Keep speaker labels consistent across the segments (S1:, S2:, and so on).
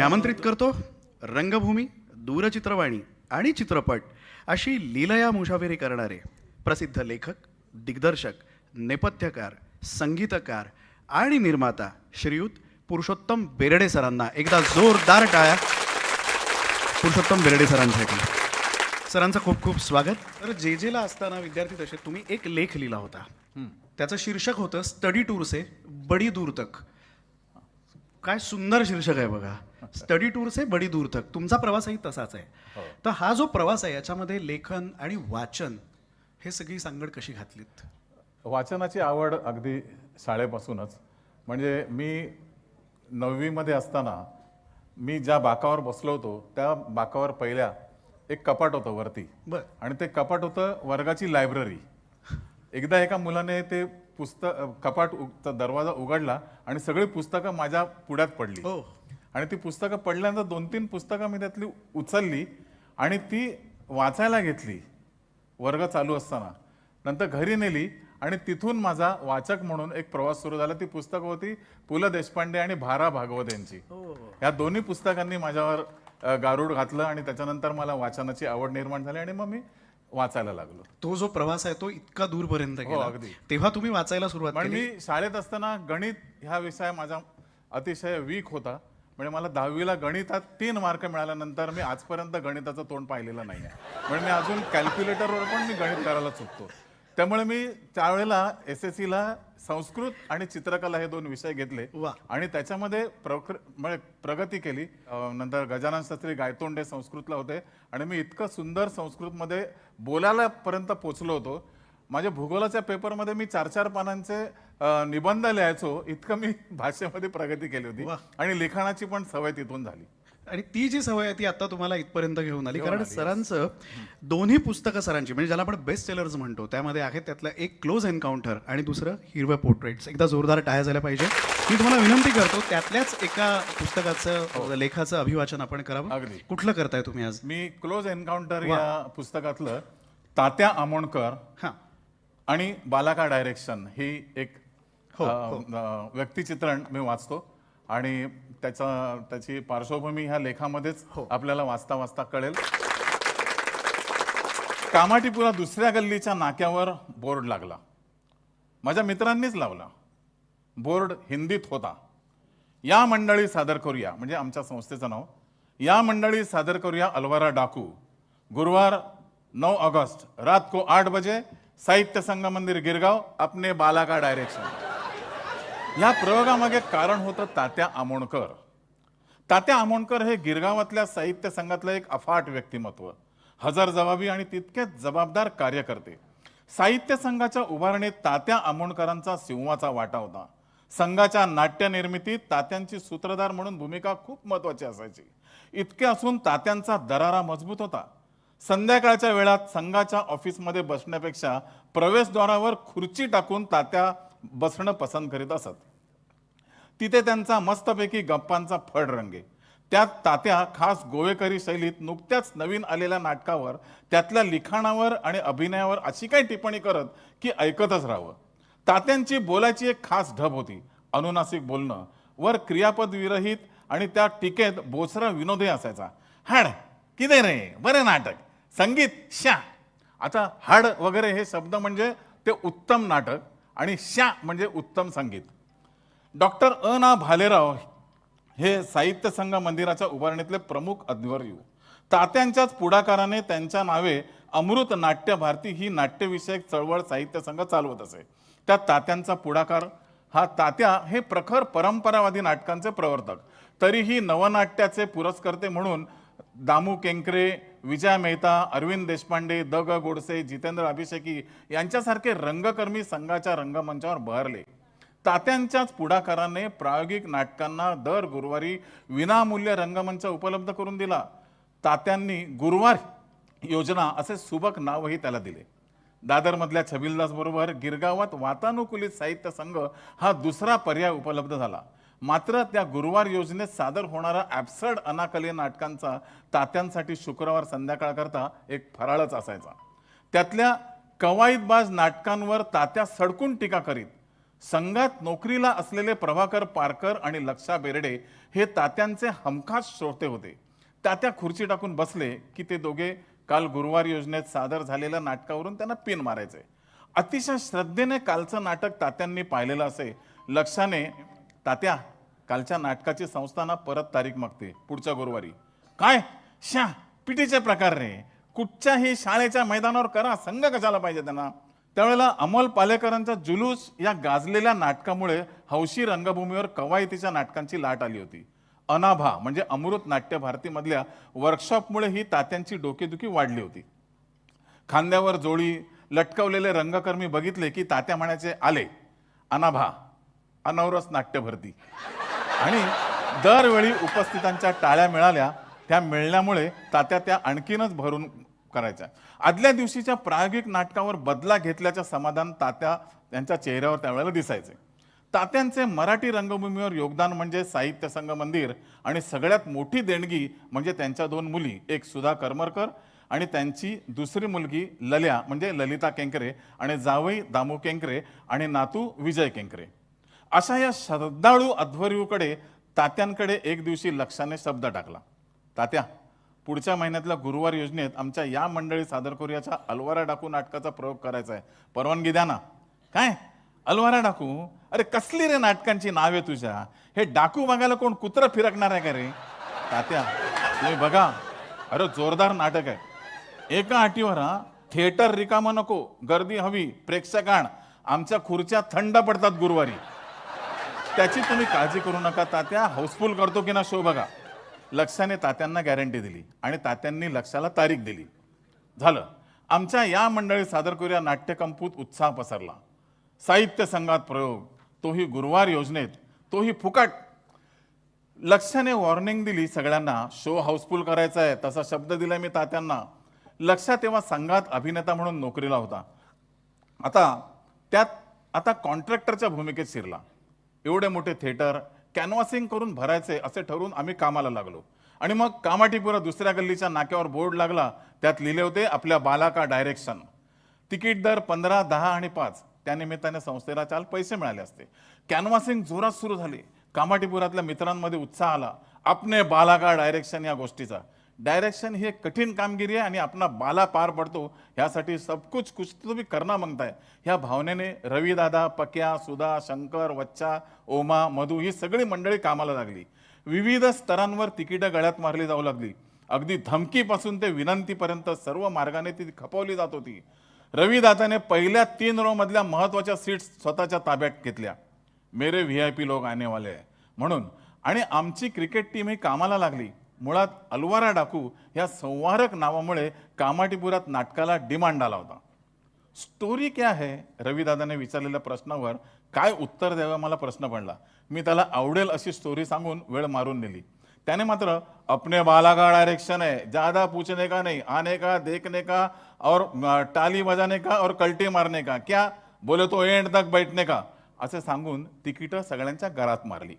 S1: मी आमंत्रित करतो रंगभूमी, दूरचित्रवाणी आणि चित्रपट अशी लीलया मुसाफिरी करणारे प्रसिद्ध लेखक, दिग्दर्शक, नेपथ्यकार, संगीतकार आणि निर्माता श्रीयुत पुरुषोत्तम बेर्डे सरांना एकदा जोरदार टाळ्या पुरुषोत्तम बेर्डे सरांसाठी. सरांचं खूप खूप स्वागत. तर जेला असताना विद्यार्थी तसे तुम्ही एक लेख लिहिला होता. त्याचं शीर्षक होतं स्टडी टूर से बडी दूर तक. काय सुंदर शीर्षक आहे बघा. स्टडी टूर से बडी दूर तक. तुमचा प्रवासही तसाच आहे. तर हा जो प्रवास आहे याच्यामध्ये लेखन आणि वाचन हे सगळी सांगड कशी घातलीत?
S2: वाचनाची आवड अगदी शाळेपासूनच. म्हणजे मी 9वीमध्ये असताना मी ज्या बाकावर बसलो होतो त्या बाकावर पहिल्या एक कपाट होतं वरती.
S1: बर.
S2: आणि ते कपाट होतं वर्गाची लायब्ररी. एकदा एका मुलाने ते कपाटचा दरवाजा उघडला आणि सगळी पुस्तकं माझ्या पुढ्यात पडली.
S1: हो.
S2: आणि ती पुस्तकं पडल्यानंतर 2-3 पुस्तकं मी त्यातली उचलली आणि ती वाचायला घेतली वर्ग चालू असताना. नंतर घरी नेली आणि तिथून माझा वाचक म्हणून एक प्रवास सुरू झाला. ती पुस्तकं होती पु ल देशपांडे आणि भा. रा भागवत यांची. या दोन्ही पुस्तकांनी माझ्यावर गारूड घातलं आणि त्याच्यानंतर मला वाचनाची आवड निर्माण झाली आणि मग मी वाचायला लागलो.
S1: तो जो प्रवास आहे तो इतका दूरपर्यंत गेला.
S2: अगदी.
S1: तेव्हा तुम्ही वाचायला सुरुवात
S2: पण
S1: केली.
S2: मी शाळेत असताना गणित ह्या विषय माझा अतिशय वीक होता. म्हणजे मला 10वीला गणितात 3 मार्क मिळाल्यानंतर मी आजपर्यंत गणिताचं तोंड पाहिलेलं नाही आहे. म्हणजे मी अजून कॅल्क्युलेटरवर पण मी गणित करायला चुकतो. त्यामुळे मी त्यावेळेला SSCला संस्कृत आणि चित्रकला हे 2 विषय घेतले आणि त्याच्यामध्ये म्हणजे प्रगती केली. नंतर गजानन शास्त्री गायतोंडे संस्कृतला होते आणि मी इतकं सुंदर संस्कृतमध्ये बोलायला पर्यंत पोचलो होतो. माझ्या भूगोलाच्या पेपरमध्ये मी 4-4 पानांचे निबंध लिहायचो. इतकं मी भाषेमध्ये प्रगती केली होती आणि लिखाणाची पण सवय तिथून झाली.
S1: आणि ती जी सवय आहे ती आता तुम्हाला इथपर्यंत घेऊन आली. कारण सरांचं दोन्ही पुस्तकं सरांची म्हणजे ज्याला आपण बेस्ट सेलर्स म्हणतो त्यामध्ये आहे. त्यातलं एक क्लोज एन्काउंटर आणि दुसरं हिरवे पोर्ट्रेट्स. एकदा जोरदार टाळ्या झाल्या पाहिजे. मी तुम्हाला विनंती करतो त्यातल्याच एका पुस्तकाचं लेखाचं अभिवाचन आपण करावं.
S2: अगदी.
S1: कुठलं करताय तुम्ही आज?
S2: मी क्लोज एन्काउंटर या पुस्तकातलं तात्या आमोणकर आणि बालाका डायरेक्शन ही एक व्यक्तिचित्रण मी वाचतो आणि त्याची पार्श्वभूमी ह्या लेखामध्येच आपल्याला वाचता वाचता कळेल. कामाठीपुरा दुसऱ्या गल्लीच्या नाक्यावर बोर्ड लागला. माझ्या मित्रांनीच लावला. बोर्ड हिंदीत होता. या मंडळी सादर करूया, म्हणजे आमच्या संस्थेचं नाव. या मंडळी सादर करूया अलवारा डाकू. गुरुवार 9 अगस्त रात को 8 बजे साहित्य संघ मंदिर गिरगाव अपने बालाका डायरेक्शन. या प्रयोगामागे कारण होतं तात्या आमोणकर. तात्या आमोणकर हे गिरगावातल्या साहित्य संघातलं एक अफाट व्यक्तिमत्व, हजरजबाबी आणि तितकेच जबाबदार कार्यकर्ते. साहित्य संघाच्या उभारणीत तात्या आमोणकरांचा सिंहाचा वाटा होता. संघाच्या नाट्य निर्मितीत तात्यांची सूत्रधार म्हणून भूमिका खूप महत्वाची असायची. इतके असून तात्यांचा दरारा मजबूत होता. संध्याकाळच्या वेळात संघाच्या ऑफिसमध्ये बसण्यापेक्षा प्रवेशद्वारावर खुर्ची टाकून तात्या बसणं पसंत करीत असत. तिथे त्यांचा मस्तपैकी गप्पांचा फड रंगे. त्यात तात्या खास गोवेकरी शैलीत नुकत्याच नवीन आलेल्या नाटकावर, त्यातल्या लिखाणावर आणि अभिनयावर अशी काही टिप्पणी करत की ऐकतच राहावं. तात्यांची बोलायची एक खास ढब होती. अनुनासिक बोलणं, वर क्रियापद विरहित आणि त्या टीकेत बोचरा विनोदही असायचा. हाड किदे रे, बरे नाटक, संगीत शा. आता हाड वगैरे हे शब्द म्हणजे ते उत्तम नाटक आणि शा म्हणजे उत्तम संगीत. डॉक्टर ना भालेराव हे साहित्य संघ मंदिराच्या उभारणीतले प्रमुख अध्वर्यू. तात्यांच्याच पुढाकाराने त्यांच्या नावे अमृत नाट्य भारती ही नाट्यविषयक चळवळ साहित्य संघ चालवत असे. त्यात तात्यांचा पुढाकार. तात्या हे प्रखर परंपरावादी नाटकांचे प्रवर्तक. तरीही नवनाट्याचे पुरस्कर्ते म्हणून दामू केंकरे, विजय मेहता, अरविंद देशपांडे, द ग गोडसे, जितेंद्र अभिषेकी यांच्यासारखे रंगकर्मी संघाच्या रंगमंचावर बहरले. तात्यांच्याच पुढाकाराने प्रायोगिक नाटकांना दर गुरुवारी विनामूल्य रंगमंच उपलब्ध करून दिला. तात्यांनी गुरुवार योजना असे सुबक नावही त्याला दिले. दादरमधल्या छबिलदास बरोबर गिरगावात वातानुकूलित साहित्य संघ हा दुसरा पर्याय उपलब्ध झाला. मात्र त्या गुरुवार योजनेत सादर होणारा ॲब्सर्ड अनाकली नाटकांचा तात्यांसाठी शुक्रवार संध्याकाळकरता एक फराळच असायचा. त्यातल्या कवायतबाज नाटकांवर तात्या सडकून टीका करीत. संघात नोकरीला असलेले प्रभाकर पारकर आणि लक्षा बेर्डे हे तात्यांचे हमखास श्रोते होते. तात्या खुर्ची टाकून बसले की ते दोघे काल गुरुवार योजनेत सादर झालेल्या नाटकावरून त्यांना पिन मारायचे. अतिशय श्रद्धेने कालचं नाटक तात्यांनी पाहिलेलं असे. लक्षाने, तात्या कालच्या नाटकाची संस्थाना परत तारीख मागते पुढच्या गुरुवारी. काय पिटीचे प्रकार रे, कुठच्याही शाळेच्या मैदानावर करा, संघ कशाला पाहिजे त्यांना. त्यावेळेला अमोल पालेकरांचा जुलूस या गाजलेल्या नाटकामुळे हौशी रंगभूमीवर कवायतीच्या नाटकांची लाट आली होती. अनाभा म्हणजे अमृत नाट्य भारतीमधल्या वर्कशॉपमुळे ही तात्यांची डोकेदुखी वाढली होती. खांद्यावर जोळी लटकवलेले रंगकर्मी बघितले की तात्या म्हणायचे, आले अनाभा, अनवरस नाट्य भरती. आणि दरवेळी उपस्थितांच्या टाळ्या मिळाल्या. त्या मिळण्यामुळे तात्या त्या आणखीनच भरून करायच्या. आदल्या दिवशीच्या प्रायोगिक नाटकावर बदला घेतल्याचं समाधान तात्या यांच्या चेहऱ्यावर त्यावेळेला दिसायचे. तात्यांचे मराठी रंगभूमीवर योगदान म्हणजे साहित्य संघ मंदिर आणि सगळ्यात मोठी देणगी म्हणजे त्यांच्या 2 मुली, एक सुधा करमरकर आणि त्यांची दुसरी मुलगी लल्या म्हणजे ललिता केंकरे आणि जावई दामू केंकरे आणि नातू विजय केंकरे. अशा या श्रद्धाळू अध्वर्यूकडे तात्यांकडे एक दिवशी लक्षाने शब्द टाकला. तात्या, पुढच्या महिन्यातल्या गुरुवार योजनेत आमच्या या मंडळी सादर करूयाच्या अलवारा डाकू नाटकाचा प्रयोग करायचा आहे, परवानगी द्या ना. काय अलवारा डाकू? अरे कसली रे नाटकांची नावे तुझ्या, हे डाकू बघायला कोण कुत्र फिरकणार आहे का रे? तात्या तुम्ही बघा, अरे जोरदार नाटक आहे. एका अटीवर थिएटर रिकामा नको, गर्दी हवी, प्रेक्षकांना आमच्या खुर्च्या थंड पडतात गुरुवारी. त्याची तुम्ही काळजी करू नका तात्या, हाऊसफुल करतो की ना शो बघा. लक्षाने तात्यांना गॅरंटी दिली आणि तात्यांनी लक्षाला तारीख दिली. झालं, आमच्या या मंडळी सादर करूया नाट्यकंपूत उत्साह पसरला. साहित्य संघात प्रयोग, तोही गुरुवार योजनेत, तोही फुकट. लक्षाने वॉर्निंग दिली सगळ्यांना, शो हाऊसफुल करायचा आहे, तसा शब्द दिलाय मी तात्यांना. लक्षा तेव्हा संघात अभिनेता म्हणून नोकरीला होता. आता कॉन्ट्रॅक्टरच्या भूमिकेत शिरला. एवढे मोठे थिएटर कॅनव्हासिंग करून भरायचे असे ठरवून आम्ही कामाला लागलो. आणि मग कामाटीपुरा दुसऱ्या गल्लीच्या नाक्यावर बोर्ड लागला. त्यात लिहिले होते, आपल्या बालाका डायरेक्शन. तिकीट दर 15, 10 आणि 5. त्यानिमित्ताने संस्थेला चाल पैसे मिळाले असते. कॅनव्हासिंग जोरात सुरू झाली. कामाटीपुरातल्या मित्रांमध्ये उत्साह आला. आपने बालाका डायरेक्शन या गोष्टीचा. डायरेक्शन ही एक कठीण कामगिरी आहे आणि आपला बाला पार पडतो यासाठी सब कुछ तो भी करना मागताय. ह्या भावनेने रविदादा, पक्या, सुधा, शंकर, वच्चा, ओमा, मधू ही सगळी मंडळी कामाला लागली. विविध स्तरांवर तिकीटं गळ्यात मारली जाऊ लागली. अगदी धमकीपासून ते विनंतीपर्यंत सर्व मार्गाने ती खपवली जात होती. रविदादाने पहिल्या 3 रो मधल्या महत्वाच्या सीट्स स्वतःच्या ताब्यात घेतल्या. मेरे VIP लोक आने वाले आहे म्हणून. आणि आमची क्रिकेट टीम ही कामाला लागली. मुळात अलवारा डाकू या संवारक नावामुळे कामाटीपुरात नाटकाला डिमांड आला होता. स्टोरी क्या है, रविदादाने विचारलेल्या प्रश्नावर काय उत्तर द्यावं मला प्रश्न पडला. मी त्याला आवडेल अशी स्टोरी सांगून वेळ मारून नेली. त्याने मात्र अपने बाला का डायरेक्शन है, ज्यादा पूछने का नहीं, आने का, देखने का और टाली बजाने का और कल्टी मारने का, क्या बोले तो एंड तक बैठने का असे सांगून तिकीटं सगळ्यांच्या घरात मारली.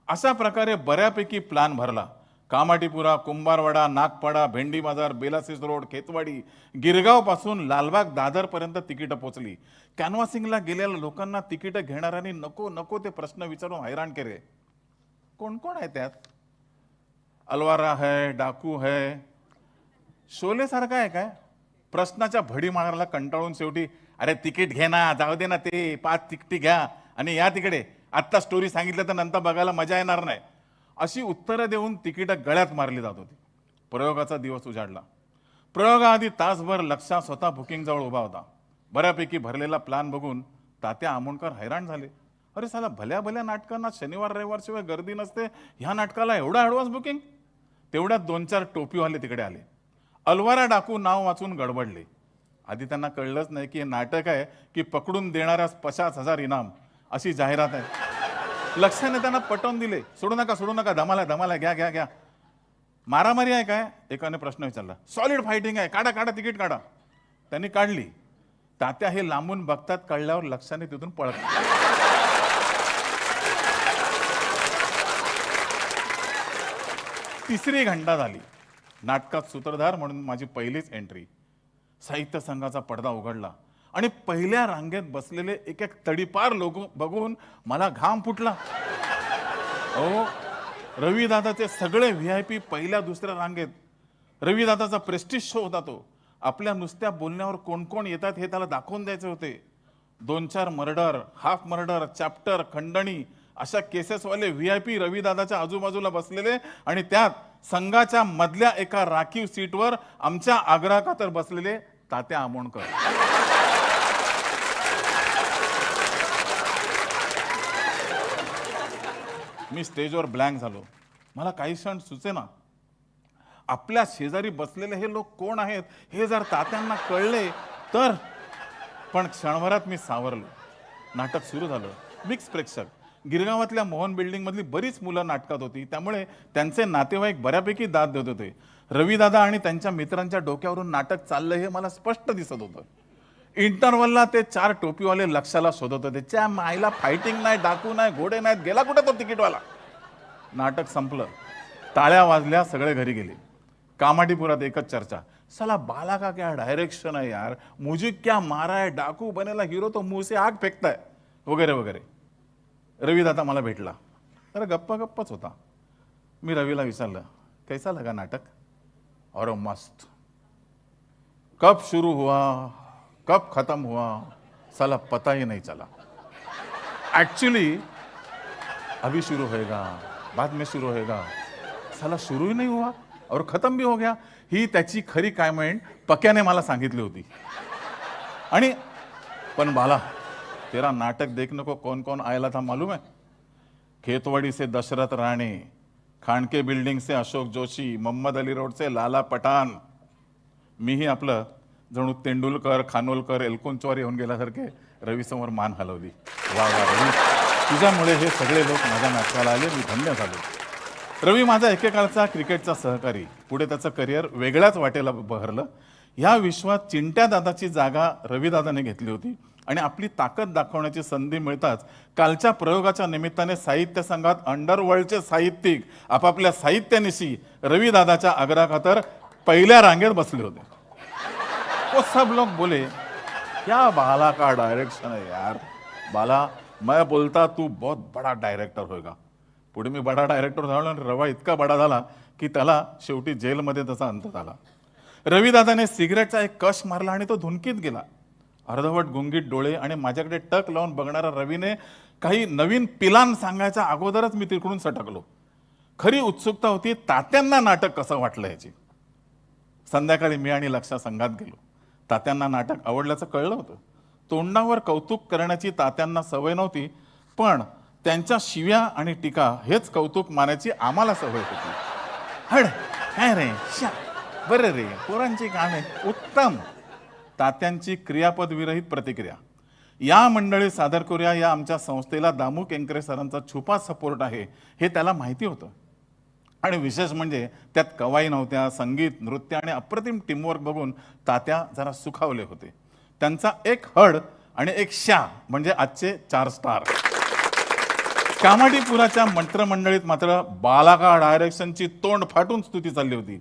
S2: अशा प्रकारे बऱ्यापैकी प्लान भरला. कामाटीपुरा, कुंभारवाडा, नागपाडा, भेंडी बाजार, बेलासिस रोड, खेतवाडी, गिरगाव पासून लालबाग, दादर पर्यंत तिकीटं पोचली. कॅनव्हासिंगला गेलेल्या लोकांना तिकीटं घेणाऱ्यांनी नको नको ते प्रश्न विचारून हैराण केले. कोण कोण आहे त्यात? अलवारा है, डाकू है, शोले सारखा आहे काय? प्रश्नाच्या भडी मारायला कंटाळून शेवटी अरे तिकीट घे ना, जाऊ दे ना, ते 5 तिकिटी घ्या आणि या तिकडे, आत्ता स्टोरी सांगितलं तर नंतर बघायला मजा येणार नाही, अशी उत्तरं देऊन तिकीटं गळ्यात मारली जात होती. प्रयोगाचा दिवस उजाडला. प्रयोगाआधी तासभर लक्षा स्वतः बुकिंगजवळ उभा होता. बऱ्यापैकी भरलेला प्लॅन बघून तात्या आमोणकर हैराण झाले. अरे साला, भल्या भल्या नाटकांना शनिवार रविवार शिवाय गर्दी नसते, ह्या नाटकाला एवढा ॲडव्हान्स बुकिंग? तेवढ्यात 2-4 टोपीवाले तिकडे आले. अलवारा डाकू नाव वाचून गडबडले. आधी त्यांना कळलंच नाही की हे नाटक आहे की पकडून देणाऱ्यास 50,000 इनाम अशी जाहिरात आहे. लक्षाने त्यांना पटवून दिले. सोडू नका, सोडू नका, धमाला धमाला, घ्या घ्या घ्या. मारामारी आहे काय, एकाने प्रश्न विचारला. सॉलिड फायटिंग आहे, काढा काढा तिकीट काढा. त्यांनी काढली. तात्या हे लांबून बघतात, कळल्यावर लक्षाने तिथून पळत. तिसरी घंटा झाली. नाटकात सूत्रधार म्हणून माझी पहिलीच एंट्री. साहित्य संघाचा पडदा उघडला. आणि पहिल्या रांगेत बसलेले एक एक तडीपार लोक बघून मला घाम फुटला. अहो, रविदादाचे सगळे VIP पहिल्या दुसऱ्या रांगेत. रविदादाचा प्रेस्टिज शो होता तो. आपल्या नुसत्या बोलण्यावर कोण कोण येतात हे त्याला दाखवून द्यायचे होते. 2-4 मर्डर, हाफ मर्डर, चॅप्टर, खंडणी अशा केसेसवाले VIP रविदादाच्या आजूबाजूला बसलेले आणि त्यात संघाच्या मधल्या एका राखीव सीटवर आमच्या आग्राखातर बसलेले तात्या आमोणकर. मी स्टेजवर ब्लँक झालो. मला काही क्षण सुचेना. आपल्या शेजारी बसलेले हे लोक कोण आहेत हे जर तात्यांना कळले तर. पण क्षणभरात मी सावरलो. नाटक सुरू झालं. मिक्स प्रेक्षक. गिरगावातल्या मोहन बिल्डिंग मधली बरीच मुलं नाटकात होती, त्यामुळे त्यांचे नातेवाईक बऱ्यापैकी दाद देत होते. रविदादा आणि त्यांच्या मित्रांच्या डोक्यावरून नाटक चाललंय हे मला स्पष्ट दिसत होतं. इंटरवलला ते 4 टोपीवाले लक्षाला शोधत होते. त्या माईला फायटिंग नाही, डाकू नाही, घोडे नाहीत, गेला कुठे तो तिकीटवाला. नाटक संपलं. टाळ्या वाजल्या, सगळे घरी गेले. कामाठीपुरात एकच चर्चा, साला बाला का क्या डायरेक्शन है यार, म्यूजिक क्या मारा है, डाकू बनेला हीरो तो मुंह से आग फेकता है, वगैरे वगैरे. रविदादा मला भेटला. अरे गप्पच होता. मी रवीला विचारलं, कैसा लगा नाटक? और मस्त. कब शुरू हुआ कब खत्म हुआ साला पता ही नहीं चला. एक्चुअली अभी शुरू होएगा, बाद में शुरू होएगा, साला शुरू ही नहीं हुआ और खत्म भी हो गया. ही त्याची खरी कमेंट पक्याने मला सांगितली होती. आणि पण बाला, तेरा नाटक देखने को कौन कौन आया था मालूम है? खेतवाड़ी से दशरथ राणे, खांडके बिल्डिंग से अशोक जोशी, मोहम्मद अली रोड से लाला पठाण. मीही आपलं जणू तेंडुलकर, खानोलकर, एलकुंचवार येऊन गेल्यासारखे रवीसमोर मान हलवली. वा वा रवी, तुझ्यामुळे हे सगळे लोक माझ्या नाटकाला आले, मी धन्य झालो. रवी माझा एकेकाळचा क्रिकेटचा सहकारी. पुढे त्याचं करिअर वेगळ्याच वाटेला बहरलं. ह्या विश्वात चिंट्या दादाची जागा रविदादाने घेतली होती आणि आपली ताकद दाखवण्याची संधी मिळताच कालच्या प्रयोगाच्या निमित्ताने साहित्य संघात अंडरवर्ल्डचे साहित्यिक आपापल्या साहित्यानिशी रविदादाच्या आग्राखातर पहिल्या रांगेत बसले होते. वो सब लोग बोले, क्या बाला का डायरेक्शन है यार. बाला, मैं बोलता तू बहुत बड़ा डायरेक्टर होगा. पुढे मी बडा डायरेक्टर झालो आणि रवा इतका बडा झाला की त्याला शेवटी जेलमध्ये त्याचा अंत झाला. रविदादाने सिगरेटचा एक कश मारला आणि तो धुनकीत गेला. अर्धवट गुंगीत डोळे आणि माझ्याकडे टक लावून बघणारा रवीने काही नवीन पिलान सांगायच्या अगोदरच मी तिकडून सटकलो. खरी उत्सुकता होती तात्यांना नाटक कसं वाटलं याची. संध्याकाळी मी आणि लक्षा संघात गेलो. तात्यांना नाटक आवडल्याचं कळलं होतं. तोंडावर कौतुक करण्याची तात्यांना सवय नव्हती, पण त्यांच्या शिव्या आणि टीका हेच कौतुक मानायची आम्हाला सवय होती. हड काय रे, शा बरं रे, पोरांची कामे उत्तम. तात्यांची क्रियापद विरहित प्रतिक्रिया. या मंडळी सादर करूया या आमच्या संस्थेला दामू केंकरे सरांचा छुपा सपोर्ट आहे हे त्याला माहिती होतं. आणि विशेष म्हणजे त्यात कवाई नव्हत्या. संगीत, नृत्य आणि अप्रतिम टीमवर्क बघून तात्या जरा सुखावले होते. त्यांचा एक हड आणि एक शा म्हणजे आजचे 4 स्टार. कामाठीपुराच्या मंत्रमंडळीत मात्र बालाका डायरेक्शनची तोंड फाटून स्तुती चालली होती.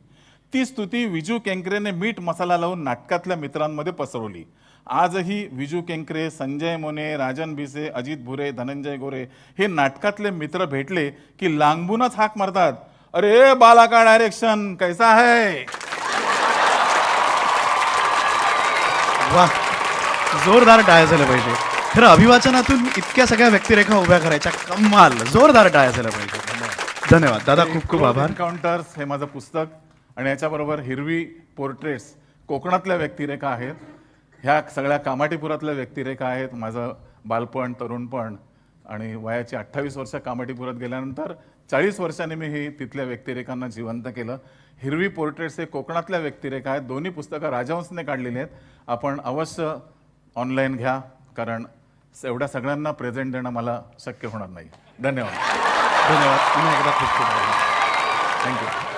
S2: ती स्तुती विजू केंकरेने मीठ मसाला लावून नाटकातल्या मित्रांमध्ये पसरवली. आजही विजू केंकरे, संजय मोने, राजन भिसे, अजित भुरे, धनंजय गोरे हे नाटकातले मित्र भेटले की लांबूनच हाक मारतात, अरे बालाका डायरेक्शन कैसा है.
S1: वा, जोरदार टाळ्या झाल्या पाहिजे. खरं अभिवाचनातून इतक्या सगळ्या व्यक्तिरेखा उभ्या करायच्या, कमाल. जोरदार टाळ्या झाल्या पाहिजे. धन्यवाद दादा, खूप खूप आभार.
S2: एन्काउंटर्स हे माझं पुस्तक आणि याच्याबरोबर हिरवी पोर्ट्रेट्स कोकणातल्या व्यक्तिरेखा आहेत. ह्या सगळ्या कामाठीपुरातल्या व्यक्तिरेखा आहेत. माझं बालपण, तरुणपण आणि वयाची 28 वर्ष कामाठीपुरात गेल्यानंतर 40 वर्षांनी मी ही तिथल्या व्यक्तिरेखांना जिवंत केलं. हिरवी पोर्ट्रेट्स हे कोकणातल्या व्यक्तिरेखा आहेत. दोन्ही पुस्तकं राजहंसने काढलेली आहेत. आपण अवश्य ऑनलाईन घ्या, कारण एवढ्या सगळ्यांना प्रेझेंट देणं मला शक्य होणार नाही. धन्यवाद.
S1: धन्यवाद. पुन्हा एकदा खूप खूप आभार.
S2: थँक्यू.